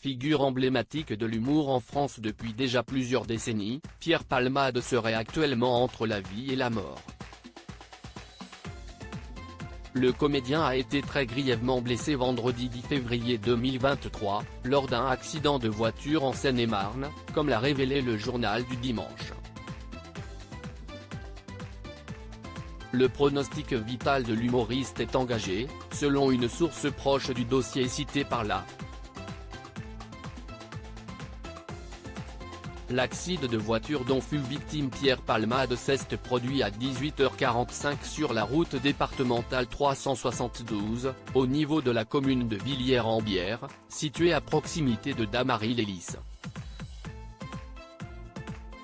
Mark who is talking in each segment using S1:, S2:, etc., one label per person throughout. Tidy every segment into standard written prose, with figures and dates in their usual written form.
S1: Figure emblématique de l'humour en France depuis déjà plusieurs décennies, Pierre Palmade serait actuellement entre la vie et la mort. Le comédien a été très grièvement blessé vendredi 10 février 2023, lors d'un accident de voiture en Seine-et-Marne, comme l'a révélé le journal du dimanche. Le pronostic vital de l'humoriste est engagé, selon une source proche du dossier cité par la. L'accident de voiture dont fut victime Pierre Palmade s'est produit à 18h45 sur la route départementale 372, au niveau de la commune de Villiers-en-Bière, située à proximité de Damary-les-Lys.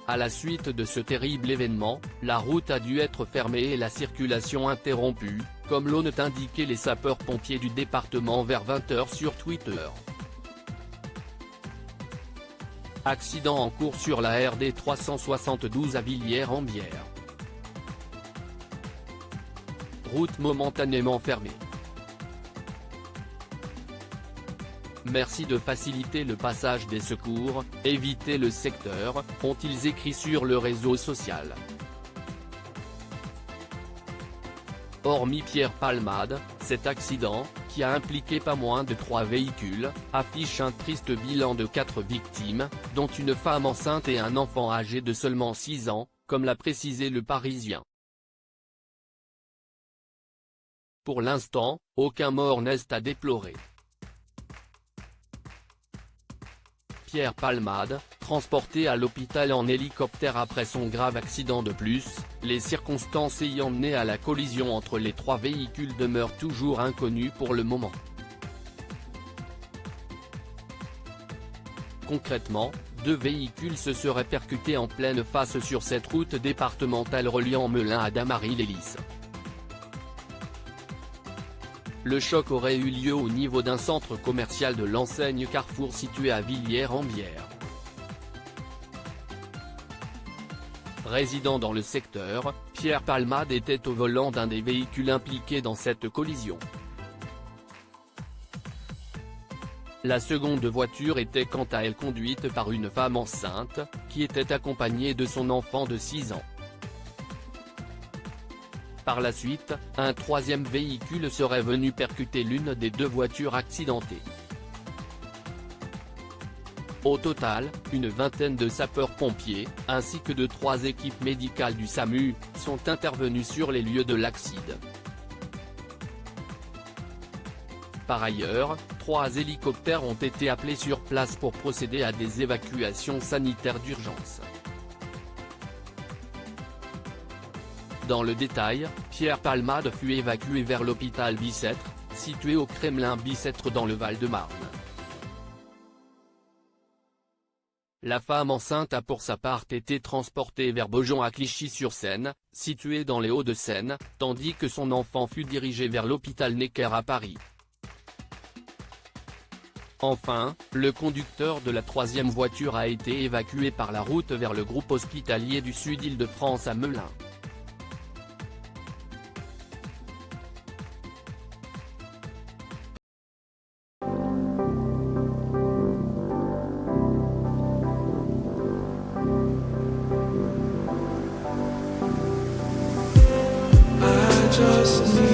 S1: À la suite de ce terrible événement, la route a dû être fermée et la circulation interrompue, comme l'ont indiqué les sapeurs-pompiers du département vers 20h sur Twitter. Accident en cours sur la RD 372 à Villiers-en-Bière. Route momentanément fermée. Merci de faciliter le passage des secours, évitez le secteur, ont-ils écrit sur le réseau social. Hormis Pierre Palmade, cet accident, qui a impliqué pas moins de 3 véhicules, affiche un triste bilan de 4 victimes, dont une femme enceinte et un enfant âgé de seulement 6 ans, comme l'a précisé Le Parisien. Pour l'instant, aucun mort n'est à déplorer. Pierre Palmade, transporté à l'hôpital en hélicoptère après son grave accident. De plus, les circonstances ayant mené à la collision entre les 3 véhicules demeurent toujours inconnues pour le moment. Concrètement, 2 véhicules se seraient percutés en pleine face sur cette route départementale reliant Melun à Damary-les-Lys. Le choc aurait eu lieu au niveau d'un centre commercial de l'enseigne Carrefour situé à Villiers-en-Bière. Résidant dans le secteur, Pierre Palmade était au volant d'un des véhicules impliqués dans cette collision. La seconde voiture était quant à elle conduite par une femme enceinte, qui était accompagnée de son enfant de 6 ans. Par la suite, un 3e véhicule serait venu percuter l'une des 2 voitures accidentées. Au total, une vingtaine de sapeurs-pompiers, ainsi que de 3 équipes médicales du SAMU, sont intervenus sur les lieux de l'accident. Par ailleurs, 3 hélicoptères ont été appelés sur place pour procéder à des évacuations sanitaires d'urgence. Dans le détail, Pierre Palmade fut évacué vers l'hôpital Bicêtre, situé au Kremlin Bicêtre dans le Val-de-Marne. La femme enceinte a pour sa part été transportée vers Beaujon à Clichy-sur-Seine, situé dans les Hauts-de-Seine, tandis que son enfant fut dirigé vers l'hôpital Necker à Paris. Enfin, le conducteur de la 3e voiture a été évacué par la route vers le groupe hospitalier du Sud Île-de-France à Melun.
S2: Just need